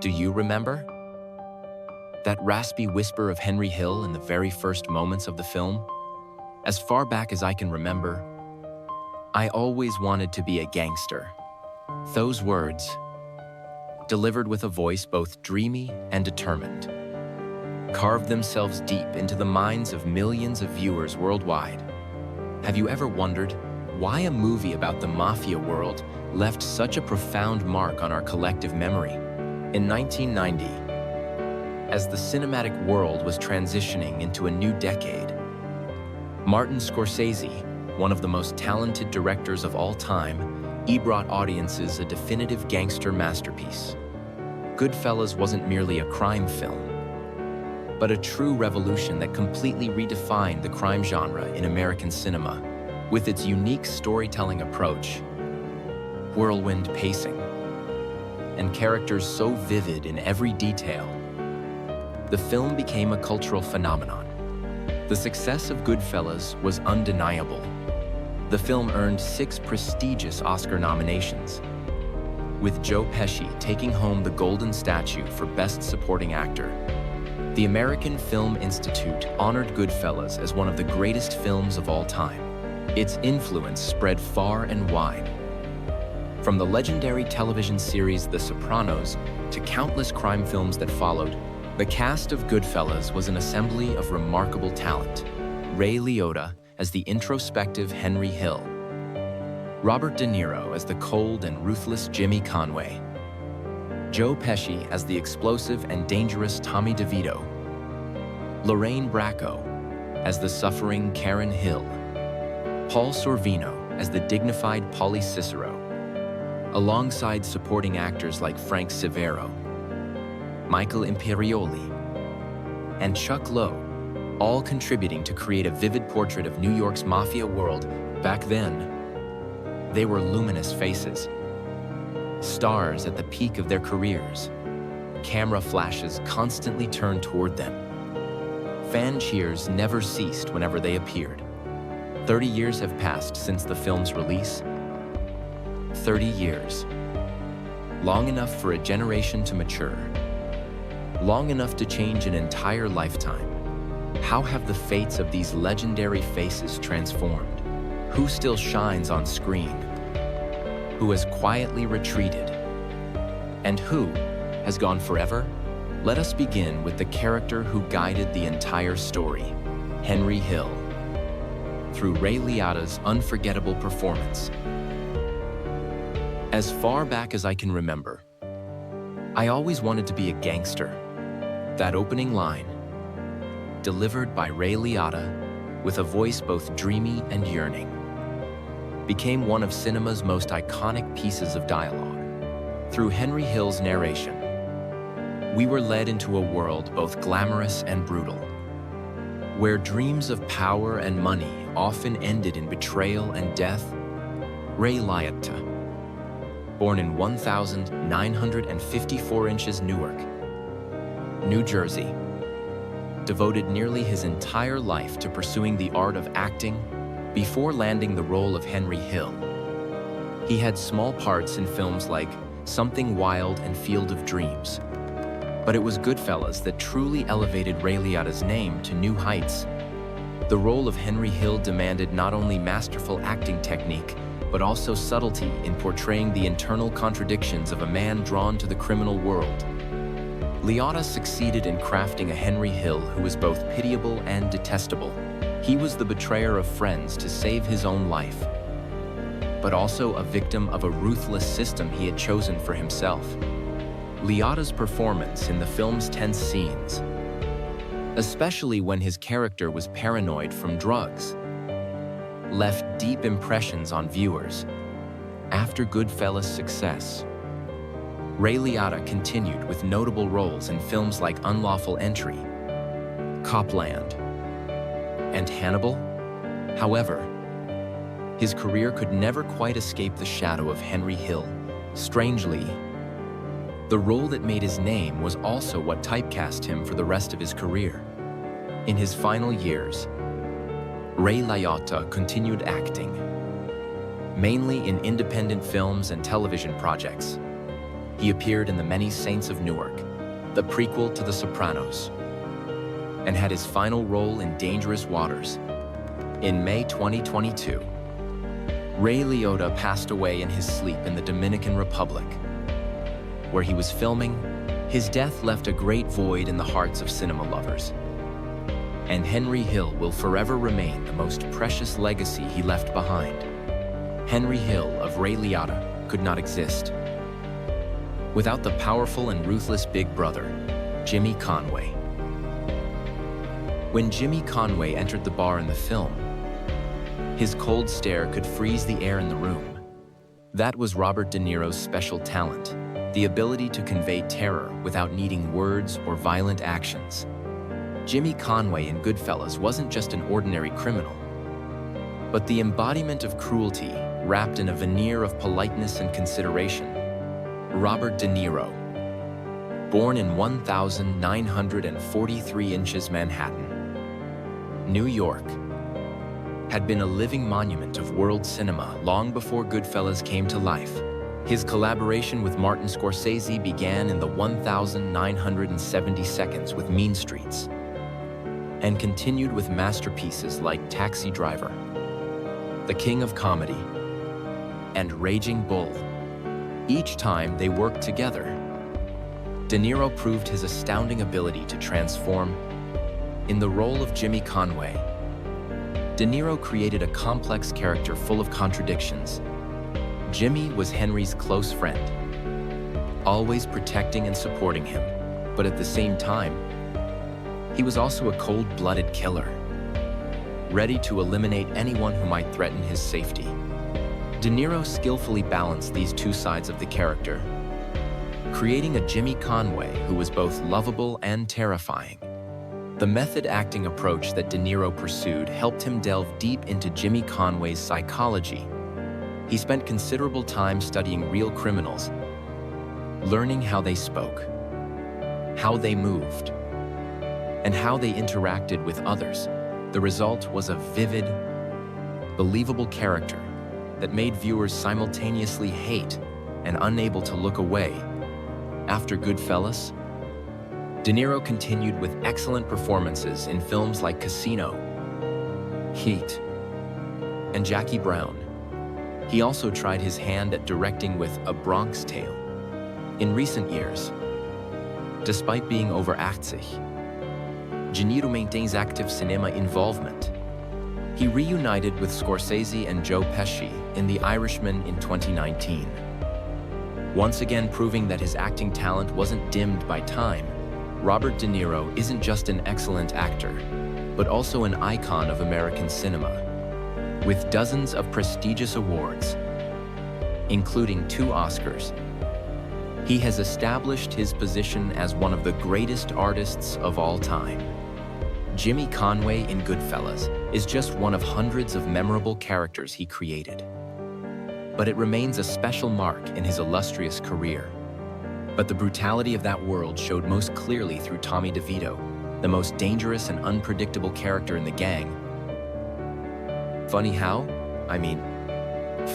Do you remember? That raspy whisper of Henry Hill in the very first moments of the film? As far back as I can remember, I always wanted to be a gangster. Those words, delivered with a voice both dreamy and determined, carved themselves deep into the minds of millions of viewers worldwide. Have you ever wondered why a movie about the mafia world left such a profound mark on our collective memory? In 1990, as the cinematic world was transitioning into a new decade, Martin Scorsese, one of the most talented directors of all time, brought audiences a definitive gangster masterpiece. Goodfellas wasn't merely a crime film, but a true revolution that completely redefined the crime genre in American cinema. With its unique storytelling approach, whirlwind pacing, and characters so vivid in every detail, the film became a cultural phenomenon. The success of Goodfellas was undeniable. The film earned 6 prestigious Oscar nominations, with Joe Pesci taking home the Golden Statue for Best Supporting Actor. The American Film Institute honored Goodfellas as one of the greatest films of all time. Its influence spread far and wide. From the legendary television series The Sopranos to countless crime films that followed, the cast of Goodfellas was an assembly of remarkable talent. Ray Liotta as the introspective Henry Hill, Robert De Niro as the cold and ruthless Jimmy Conway, Joe Pesci as the explosive and dangerous Tommy DeVito, Lorraine Bracco as the suffering Karen Hill, Paul Sorvino as the dignified Paulie Cicero, alongside supporting actors like Frank Severo, Michael Imperioli, and Chuck Lowe, all contributing to create a vivid portrait of New York's mafia world. Back then, they were luminous faces, stars at the peak of their careers. Camera flashes constantly turned toward them. Fan cheers never ceased whenever they appeared. 30 years have passed since the film's release. 30 years. Long enough for a generation to mature. Long enough to change an entire lifetime. How have the fates of these legendary faces transformed? Who still shines on screen? Who has quietly retreated? And who has gone forever? Let us begin with the character who guided the entire story, Henry Hill, through Ray Liotta's unforgettable performance. As far back as I can remember, I always wanted to be a gangster. That opening line, delivered by Ray Liotta with a voice both dreamy and yearning, became one of cinema's most iconic pieces of dialogue. Through Henry Hill's narration, we were led into a world both glamorous and brutal, where dreams of power and money often ended in betrayal and death. Ray Liotta, born in 1954 inches Newark, New Jersey, devoted nearly his entire life to pursuing the art of acting before landing the role of Henry Hill. He had small parts in films like Something Wild and Field of Dreams, but it was Goodfellas that truly elevated Ray Liotta's name to new heights. The role of Henry Hill demanded not only masterful acting technique, but also subtlety in portraying the internal contradictions of a man drawn to the criminal world. Liotta succeeded in crafting a Henry Hill who was both pitiable and detestable. He was the betrayer of friends to save his own life, but also a victim of a ruthless system he had chosen for himself. Liotta's performance in the film's tense scenes, especially when his character was paranoid from drugs, left deep impressions on viewers. After Goodfellas' success, Ray Liotta continued with notable roles in films like Unlawful Entry, Copland, and Hannibal. However, his career could never quite escape the shadow of Henry Hill. Strangely, the role that made his name was also what typecast him for the rest of his career. In his final years, Ray Liotta continued acting, mainly in independent films and television projects. He appeared in The Many Saints of Newark, the prequel to The Sopranos, and had his final role in Dangerous Waters. In May 2022, Ray Liotta passed away in his sleep in the Dominican Republic, where he was filming. His death left a great void in the hearts of cinema lovers, and Henry Hill will forever remain the most precious legacy he left behind. Henry Hill of Ray Liotta could not exist without the powerful and ruthless big brother, Jimmy Conway. When Jimmy Conway entered the bar in the film, his cold stare could freeze the air in the room. That was Robert De Niro's special talent, the ability to convey terror without needing words or violent actions. Jimmy Conway in Goodfellas wasn't just an ordinary criminal, but the embodiment of cruelty wrapped in a veneer of politeness and consideration. Robert De Niro, born in 1943 inches Manhattan, New York, had been a living monument of world cinema long before Goodfellas came to life. His collaboration with Martin Scorsese began in the 1970 seconds with Mean Streets, and continued with masterpieces like Taxi Driver, The King of Comedy, and Raging Bull. Each time they worked together, De Niro proved his astounding ability to transform. In the role of Jimmy Conway, De Niro created a complex character full of contradictions. Jimmy was Henry's close friend, always protecting and supporting him, but at the same time, he was also a cold-blooded killer, ready to eliminate anyone who might threaten his safety. De Niro skillfully balanced these two sides of the character, creating a Jimmy Conway who was both lovable and terrifying. The method acting approach that De Niro pursued helped him delve deep into Jimmy Conway's psychology. He spent considerable time studying real criminals, learning how they spoke, how they moved, and how they interacted with others. The result was a vivid, believable character that made viewers simultaneously hate and unable to look away. After Goodfellas, De Niro continued with excellent performances in films like Casino, Heat, and Jackie Brown. He also tried his hand at directing with A Bronx Tale. In recent years, despite being over 80, De Niro maintains active cinema involvement. He reunited with Scorsese and Joe Pesci in The Irishman in 2019. Once again proving that his acting talent wasn't dimmed by time, Robert De Niro isn't just an excellent actor, but also an icon of American cinema. With dozens of prestigious awards, including 2 Oscars, he has established his position as one of the greatest artists of all time. Jimmy Conway in Goodfellas is just one of hundreds of memorable characters he created, but it remains a special mark in his illustrious career. But the brutality of that world showed most clearly through Tommy DeVito, the most dangerous and unpredictable character in the gang. Funny how? I mean,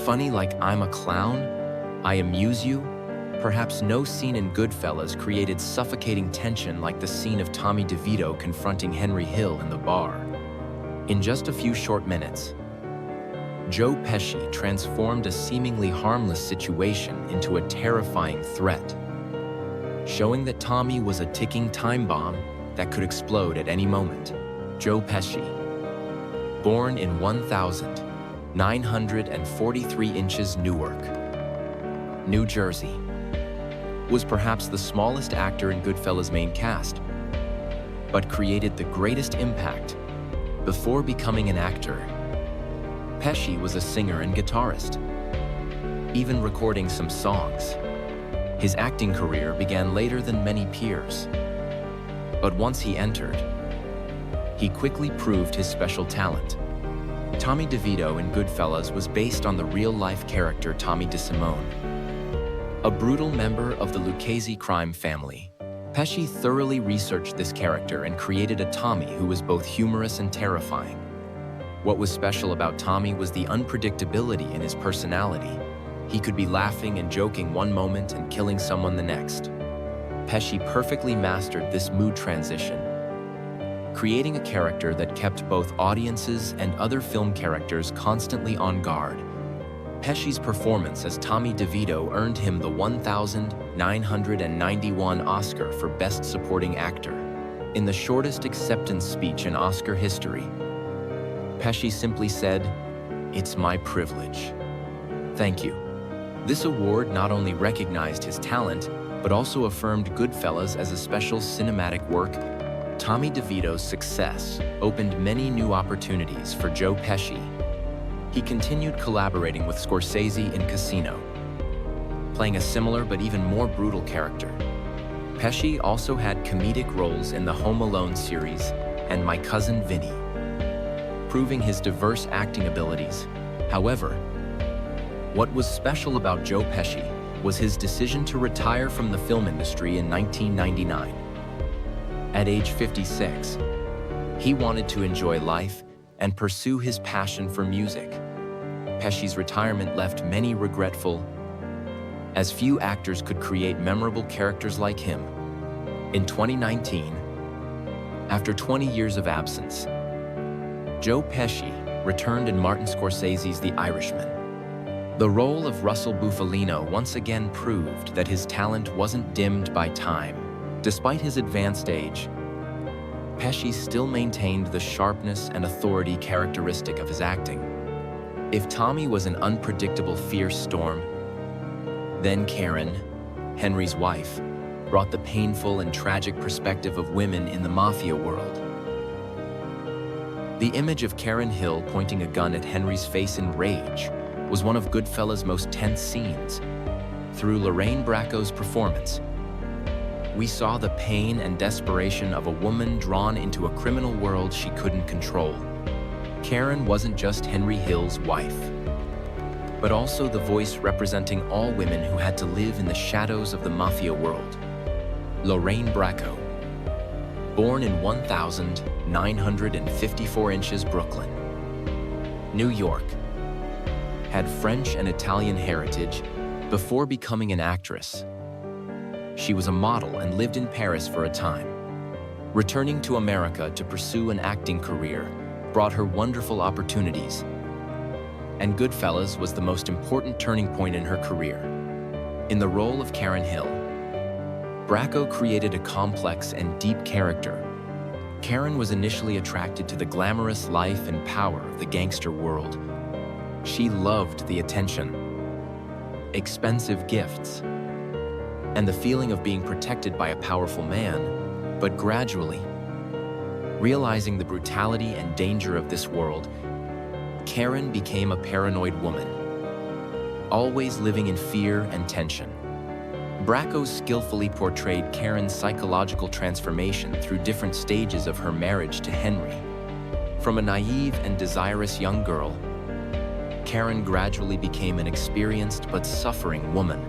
funny like I'm a clown? I amuse you? Perhaps no scene in Goodfellas created suffocating tension like the scene of Tommy DeVito confronting Henry Hill in the bar. In just a few short minutes, Joe Pesci transformed a seemingly harmless situation into a terrifying threat, showing that Tommy was a ticking time bomb that could explode at any moment. Joe Pesci, born in 1943 inches Newark, New Jersey, was perhaps the smallest actor in Goodfellas' main cast, but created the greatest impact. Before becoming an actor, Pesci was a singer and guitarist, even recording some songs. His acting career began later than many peers, but once he entered, he quickly proved his special talent. Tommy DeVito in Goodfellas was based on the real-life character Tommy DeSimone, a brutal member of the Lucchese crime family. Pesci thoroughly researched this character and created a Tommy who was both humorous and terrifying. What was special about Tommy was the unpredictability in his personality. He could be laughing and joking one moment and killing someone the next. Pesci perfectly mastered this mood transition, creating a character that kept both audiences and other film characters constantly on guard. Pesci's performance as Tommy DeVito earned him the 1991 Oscar for Best Supporting Actor. In the shortest acceptance speech in Oscar history, Pesci simply said, "It's my privilege. Thank you." This award not only recognized his talent, but also affirmed Goodfellas as a special cinematic work. Tommy DeVito's success opened many new opportunities for Joe Pesci. He continued collaborating with Scorsese in Casino, playing a similar but even more brutal character. Pesci also had comedic roles in the Home Alone series and My Cousin Vinny, proving his diverse acting abilities. However, what was special about Joe Pesci was his decision to retire from the film industry in 1999. At age 56, he wanted to enjoy life and pursue his passion for music. Pesci's retirement left many regretful, as few actors could create memorable characters like him. In 2019, after 20 years of absence, Joe Pesci returned in Martin Scorsese's The Irishman. The role of Russell Bufalino once again proved that his talent wasn't dimmed by time. Despite his advanced age, Pesci still maintained the sharpness and authority characteristic of his acting. If Tommy was an unpredictable fierce storm, then Karen, Henry's wife, brought the painful and tragic perspective of women in the mafia world. The image of Karen Hill pointing a gun at Henry's face in rage was one of Goodfellas' most tense scenes. Through Lorraine Bracco's performance, we saw the pain and desperation of a woman drawn into a criminal world she couldn't control. Karen wasn't just Henry Hill's wife, but also the voice representing all women who had to live in the shadows of the mafia world. Lorraine Bracco, born in 1954 inches Brooklyn, New York, had French and Italian heritage before becoming an actress. She was a model and lived in Paris for a time. Returning to America to pursue an acting career brought her wonderful opportunities, and Goodfellas was the most important turning point in her career. In the role of Karen Hill, Bracco created a complex and deep character. Karen was initially attracted to the glamorous life and power of the gangster world. She loved the attention, expensive gifts, and the feeling of being protected by a powerful man, but gradually, realizing the brutality and danger of this world, Karen became a paranoid woman, always living in fear and tension. Bracco skillfully portrayed Karen's psychological transformation through different stages of her marriage to Henry. From a naive and desirous young girl, Karen gradually became an experienced but suffering woman.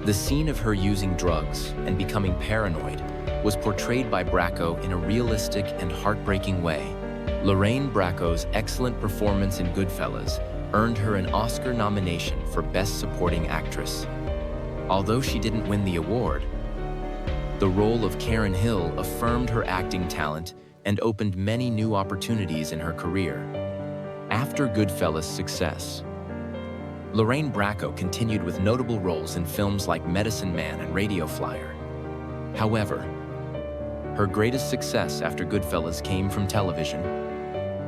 The scene of her using drugs and becoming paranoid was portrayed by Bracco in a realistic and heartbreaking way. Lorraine Bracco's excellent performance in Goodfellas earned her an Oscar nomination for Best Supporting Actress. Although she didn't win the award, the role of Karen Hill affirmed her acting talent and opened many new opportunities in her career. After Goodfellas' success, Lorraine Bracco continued with notable roles in films like Medicine Man and Radio Flyer. However, her greatest success after Goodfellas came from television.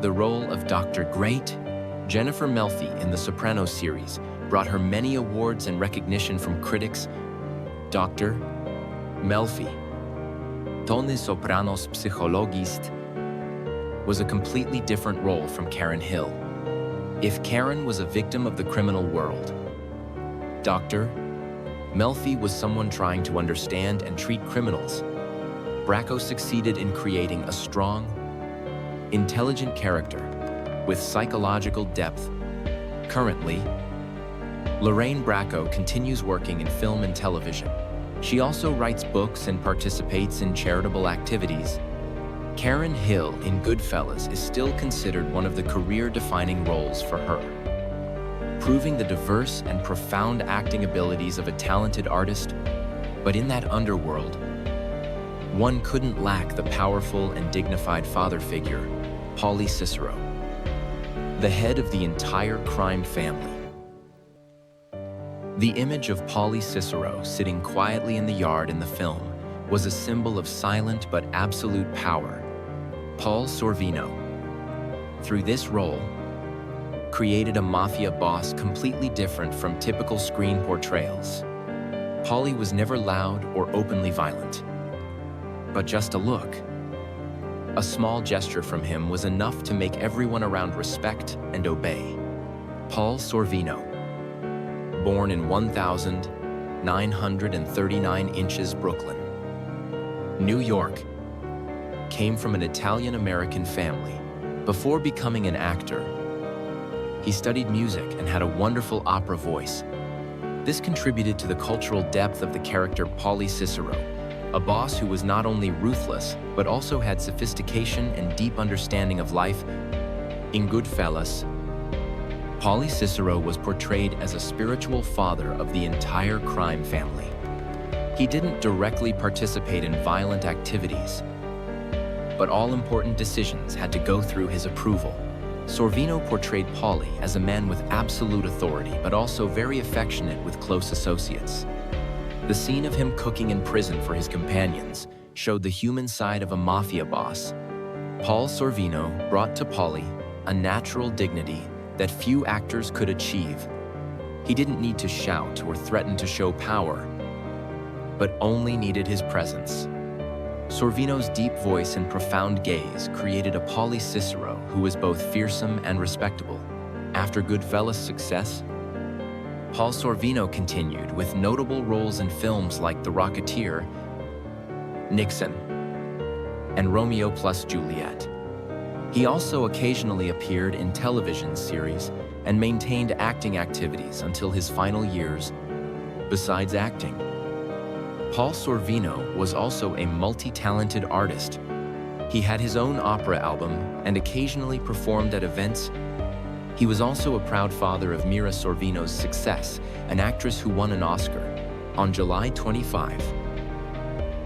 The role of Dr. Great, Jennifer Melfi in the Sopranos series, brought her many awards and recognition from critics. Dr. Melfi, Tony Sopranos psychologist, was a completely different role from Karen Hill. If Karen was a victim of the criminal world, Dr. Melfi was someone trying to understand and treat criminals. Bracco succeeded in creating a strong, intelligent character with psychological depth. Currently, Lorraine Bracco continues working in film and television. She also writes books and participates in charitable activities. Karen Hill in Goodfellas is still considered one of the career-defining roles for her. proving the diverse and profound acting abilities of a talented artist. But in that underworld, one couldn't lack the powerful and dignified father figure, Paulie Cicero, the head of the entire crime family. The image of Paulie Cicero sitting quietly in the yard in the film was a symbol of silent but absolute power. Paul Sorvino, through this role, created a mafia boss completely different from typical screen portrayals. Paulie was never loud or openly violent, but just a look. A small gesture from him was enough to make everyone around respect and obey. Paul Sorvino, born in 1939 inches, Brooklyn, New York, came from an Italian-American family. Before becoming an actor, he studied music and had a wonderful opera voice. This contributed to the cultural depth of the character Paulie Cicero, a boss who was not only ruthless, but also had sophistication and deep understanding of life. In Goodfellas, Paulie Cicero was portrayed as a spiritual father of the entire crime family. He didn't directly participate in violent activities, but all important decisions had to go through his approval. Sorvino portrayed Paulie as a man with absolute authority, but also very affectionate with close associates. The scene of him cooking in prison for his companions showed the human side of a mafia boss. Paul Sorvino brought to Paulie a natural dignity that few actors could achieve. He didn't need to shout or threaten to show power, but only needed his presence. Sorvino's deep voice and profound gaze created a Paulie Cicero who was both fearsome and respectable. After Goodfellas' success, Paul Sorvino continued with notable roles in films like The Rocketeer, Nixon, and Romeo plus Juliet. He also occasionally appeared in television series and maintained acting activities until his final years. Besides acting, Paul Sorvino was also a multi-talented artist. He had his own opera album and occasionally performed at events. He was also a proud father of Mira Sorvino's success, an actress who won an Oscar. On July 25,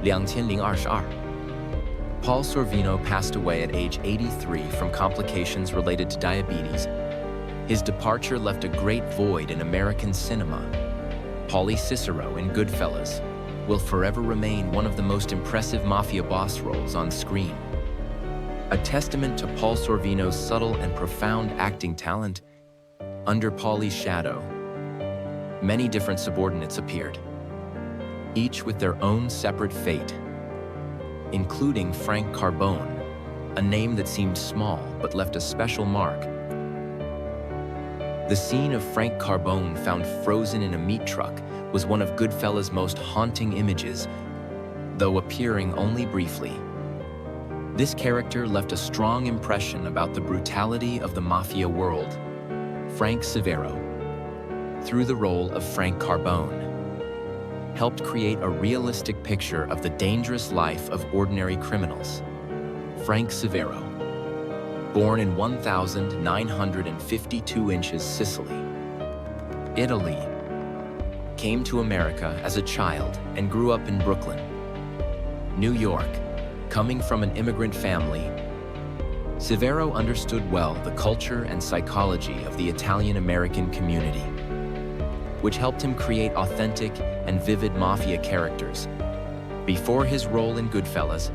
2022, Paul Sorvino passed away at age 83 from complications related to diabetes. His departure left a great void in American cinema. Paulie Cicero in Goodfellas will forever remain one of the most impressive mafia boss roles on screen. A testament to Paul Sorvino's subtle and profound acting talent. Under Paulie's shadow, many different subordinates appeared, each with their own separate fate, including Frank Carbone, a name that seemed small but left a special mark. The scene of Frank Carbone found frozen in a meat truck was one of Goodfellas' most haunting images, though appearing only briefly. This character left a strong impression about the brutality of the mafia world. Frank Cicero, through the role of Frank Carbone, helped create a realistic picture of the dangerous life of ordinary criminals. Frank Cicero, born in 1952 inches, Sicily, Italy, came to America as a child and grew up in Brooklyn, New York. Coming from an immigrant family, Cicero understood well the culture and psychology of the Italian-American community, which helped him create authentic and vivid mafia characters. Before his role in Goodfellas,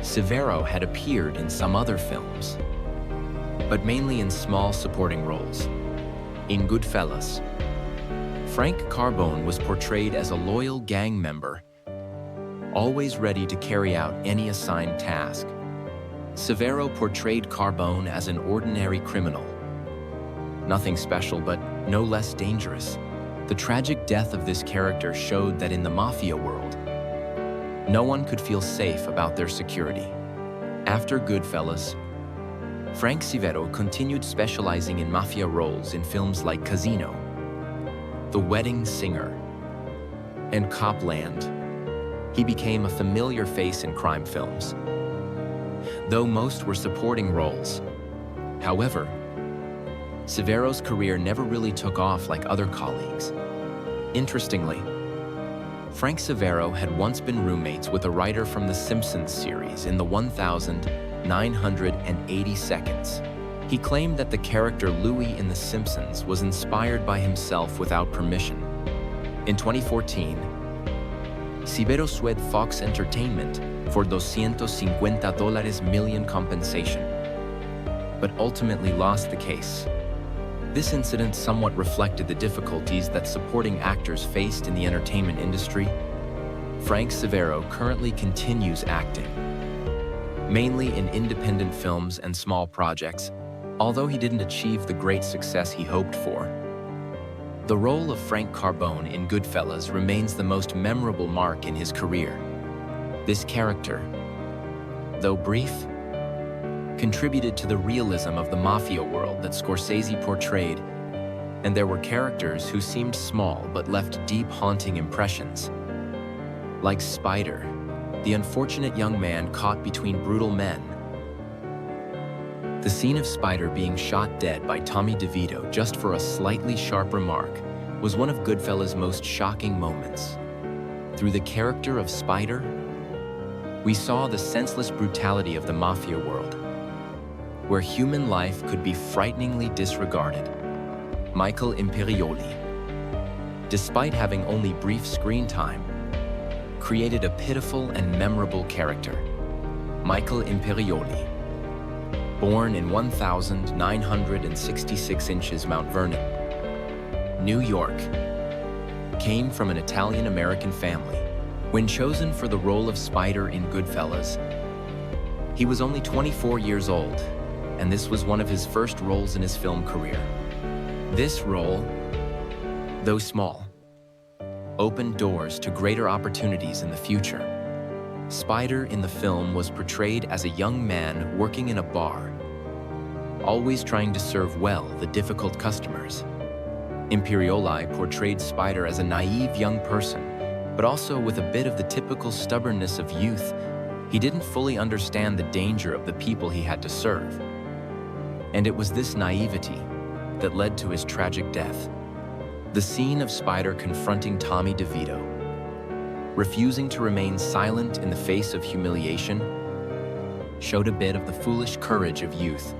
Cicero had appeared in some other films, but mainly in small supporting roles. In Goodfellas, Frank Carbone was portrayed as a loyal gang member, always ready to carry out any assigned task. Cicero portrayed Carbone as an ordinary criminal. Nothing special, but no less dangerous. The tragic death of this character showed that in the mafia world, no one could feel safe about their security. After Goodfellas, Frank Cicero continued specializing in mafia roles in films like Casino, The Wedding Singer, and Copland. He became a familiar face in crime films, though most were supporting roles. However, Severo's career never really took off like other colleagues. Interestingly, Frank Severo had once been roommates with a writer from The Simpsons series in the 1980 seconds. He claimed that the character Louis in The Simpsons was inspired by himself without permission. In 2014, Severo sued Fox Entertainment for $250 million compensation, but ultimately lost the case. This incident somewhat reflected the difficulties that supporting actors faced in the entertainment industry. Frank Severo currently continues acting, mainly in independent films and small projects, although he didn't achieve the great success he hoped for. The role of Frank Carbone in Goodfellas remains the most memorable mark in his career. This character, though brief, contributed to the realism of the mafia world that Scorsese portrayed, and there were characters who seemed small but left deep, haunting impressions. Like Spider, the unfortunate young man caught between brutal men. The scene of Spider being shot dead by Tommy DeVito just for a slightly sharp remark was one of Goodfellas' most shocking moments. Through the character of Spider, we saw the senseless brutality of the mafia world, where human life could be frighteningly disregarded. Michael Imperioli, despite having only brief screen time, created a pitiful and memorable character. Michael Imperioli, born in 1966 inches Mount Vernon, New York, came from an Italian-American family. When chosen for the role of Spider in Goodfellas, he was only 24 years old, and this was one of his first roles in his film career. This role, though small, opened doors to greater opportunities in the future. Spider in the film was portrayed as a young man working in a bar, always trying to serve well the difficult customers. Imperioli portrayed Spider as a naive young person, but also with a bit of the typical stubbornness of youth. He didn't fully understand the danger of the people he had to serve. And it was this naivety that led to his tragic death. The scene of Spider confronting Tommy DeVito, refusing to remain silent in the face of humiliation, showed a bit of the foolish courage of youth.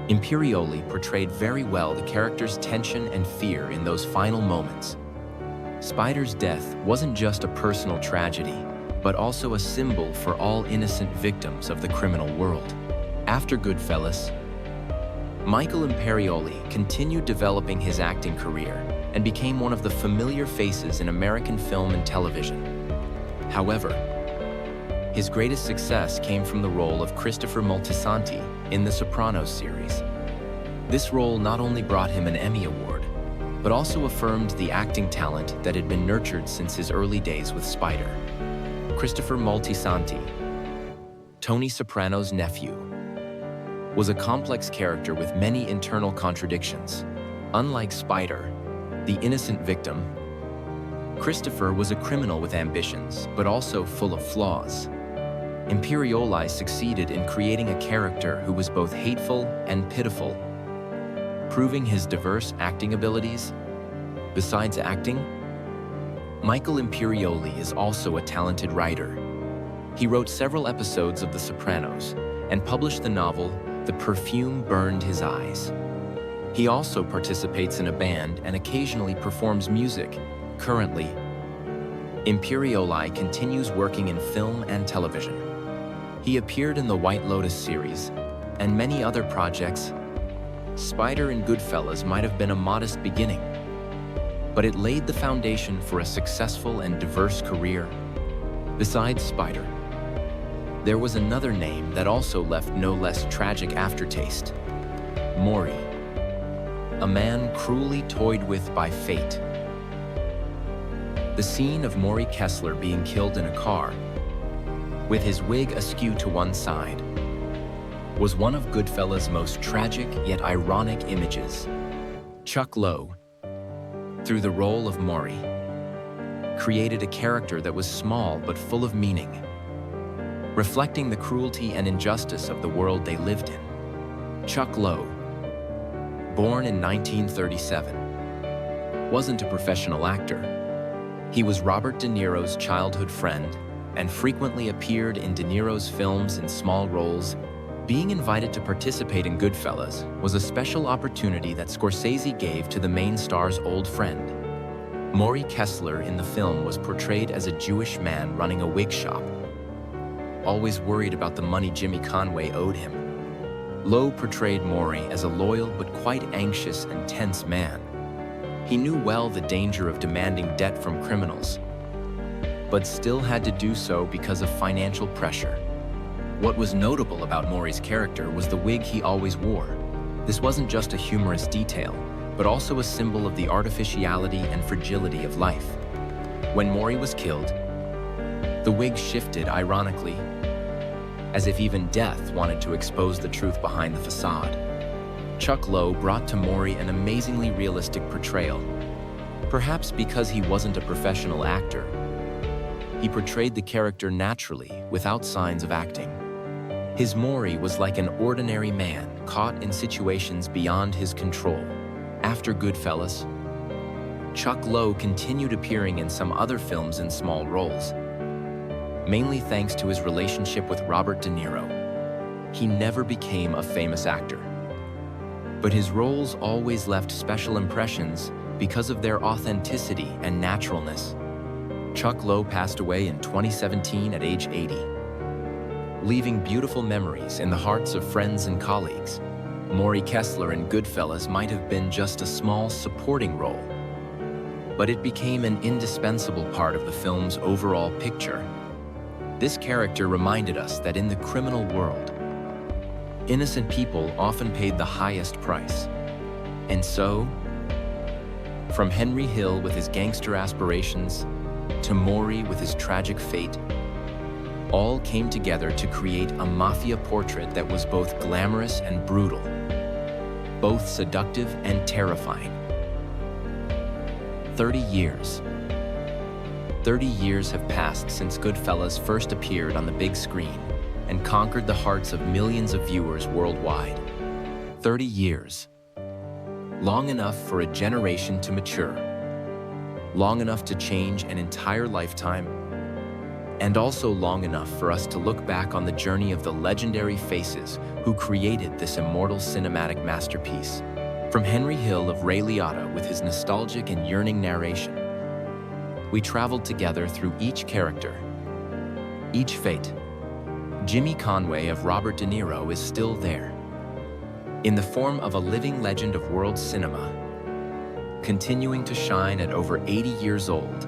Imperioli portrayed very well the character's tension and fear in those final moments. Spider's death wasn't just a personal tragedy, but also a symbol for all innocent victims of the criminal world. After Goodfellas, Michael Imperioli continued developing his acting career and became one of the familiar faces in American film and television. However, his greatest success came from the role of Christopher Moltisanti in The Sopranos series. This role not only brought him an Emmy Award, but also affirmed the acting talent that had been nurtured since his early days with Spider. Christopher Moltisanti, Tony Soprano's nephew, was a complex character with many internal contradictions. Unlike Spider, the innocent victim, Christopher was a criminal with ambitions, but also full of flaws. Imperioli succeeded in creating a character who was both hateful and pitiful, proving his diverse acting abilities. Besides acting, Michael Imperioli is also a talented writer. He wrote several episodes of The Sopranos and published the novel The Perfume Burned His Eyes. He also participates in a band and occasionally performs music. Currently, Imperioli continues working in film and television. He appeared in the White Lotus series and many other projects. Spider in Goodfellas might have been a modest beginning, but it laid the foundation for a successful and diverse career. Besides Spider, there was another name that also left no less tragic aftertaste: Maury, a man cruelly toyed with by fate. The scene of Maury Kessler being killed in a car, with his wig askew to one side, was one of Goodfellas' most tragic yet ironic images. Chuck Lowe, through the role of Maury, created a character that was small but full of meaning, reflecting the cruelty and injustice of the world they lived in. Chuck Lowe born in 1937, wasn't a professional actor. He was Robert De Niro's childhood friend and frequently appeared in De Niro's films in small roles. Being invited to participate in Goodfellas was a special opportunity that Scorsese gave to the main star's old friend. Maury Kessler in the film was portrayed as a Jewish man running a wig shop, always worried about the money Jimmy Conway owed him. Lowe portrayed Maury as a loyal but quite anxious and tense man. He knew well the danger of demanding debt from criminals, but still had to do so because of financial pressure. What was notable about Maury's character was the wig he always wore. This wasn't just a humorous detail, but also a symbol of the artificiality and fragility of life. When Maury was killed, the wig shifted ironically, as if even death wanted to expose the truth behind the facade. Chuck Lowe brought to Maury an amazingly realistic portrayal. Perhaps because he wasn't a professional actor, he portrayed the character naturally, without signs of acting. His Maury was like an ordinary man caught in situations beyond his control. After Goodfellas, Chuck Lowe continued appearing in some other films in small roles, mainly thanks to his relationship with Robert De Niro. He never became a famous actor, but his roles always left special impressions because of their authenticity and naturalness. Chuck Lowe passed away in 2017 at age 80, leaving beautiful memories in the hearts of friends and colleagues. Maury Kessler in Goodfellas might have been just a small supporting role, but it became an indispensable part of the film's overall picture. This character reminded us that in the criminal world, innocent people often paid the highest price. And so, from Henry Hill with his gangster aspirations to Maury with his tragic fate, all came together to create a mafia portrait that was both glamorous and brutal, both seductive and terrifying. 30 years. 30 years have passed since Goodfellas first appeared on the big screen and conquered the hearts of millions of viewers worldwide. 30 years. Long enough for a generation to mature. Long enough to change an entire lifetime, and also long enough for us to look back on the journey of the legendary faces who created this immortal cinematic masterpiece. From Henry Hill of Ray Liotta with his nostalgic and yearning narration, we traveled together through each character, each fate. Jimmy Conway of Robert De Niro is still there, in the form of a living legend of world cinema, continuing to shine at over 80 years old.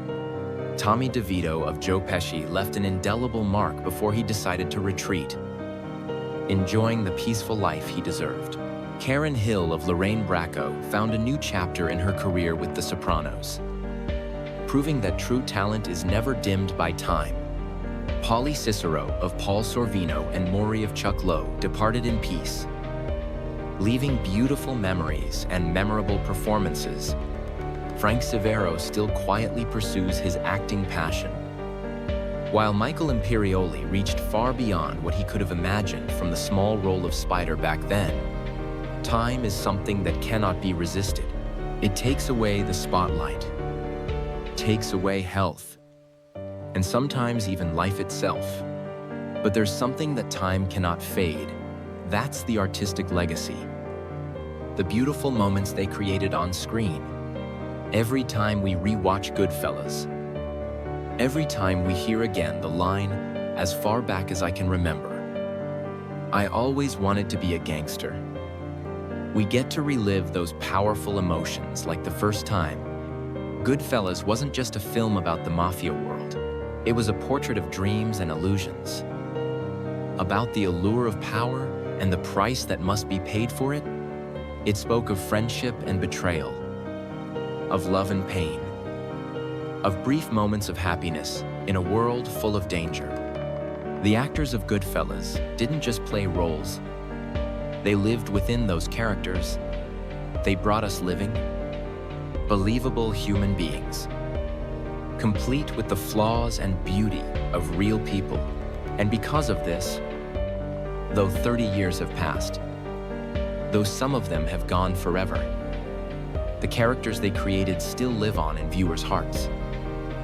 Tommy DeVito of Joe Pesci left an indelible mark before he decided to retreat, enjoying the peaceful life he deserved. Karen Hill of Lorraine Bracco found a new chapter in her career with The Sopranos, proving that true talent is never dimmed by time. Paulie Cicero of Paul Sorvino and Maury of Chuck Lowe departed in peace, leaving beautiful memories and memorable performances. Frank Severo still quietly pursues his acting passion, while Michael Imperioli reached far beyond what he could have imagined from the small role of Spider back then. Time is something that cannot be resisted. It takes away the spotlight, takes away health, and sometimes even life itself. But there's something that time cannot fade. That's the artistic legacy. The beautiful moments they created on screen. Every time we rewatch Goodfellas, every time we hear again the line, "As far back as I can remember, I always wanted to be a gangster," we get to relive those powerful emotions like the first time. Goodfellas wasn't just a film about the mafia world. It was a portrait of dreams and illusions, about the allure of power and the price that must be paid for it. It spoke of friendship and betrayal, of love and pain, of brief moments of happiness in a world full of danger. The actors of Goodfellas didn't just play roles. They lived within those characters. They brought us living, believable human beings, complete with the flaws and beauty of real people. And because of this, though 30 years have passed, though some of them have gone forever. The characters they created still live on in viewers' hearts.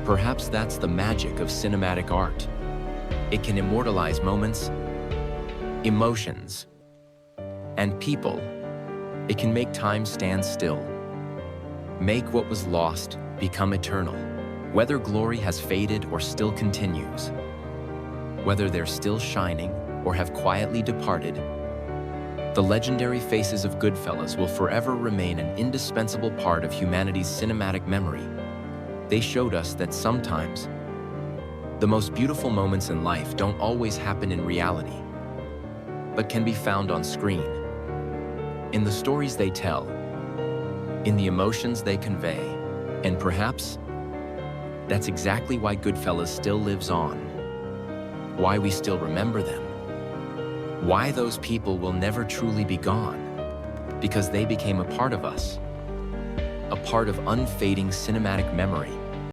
Perhaps that's the magic of cinematic art. It can immortalize moments, emotions, and people. It can make time stand still. Make what was lost become eternal. Whether glory has faded or still continues, whether they're still shining or have quietly departed, the legendary faces of Goodfellas will forever remain an indispensable part of humanity's cinematic memory. They showed us that sometimes the most beautiful moments in life don't always happen in reality, but can be found on screen, in the stories they tell, in the emotions they convey, and perhaps that's exactly why Goodfellas still lives on, why we still remember them, why those people will never truly be gone, because they became a part of us, a part of unfading cinematic memory.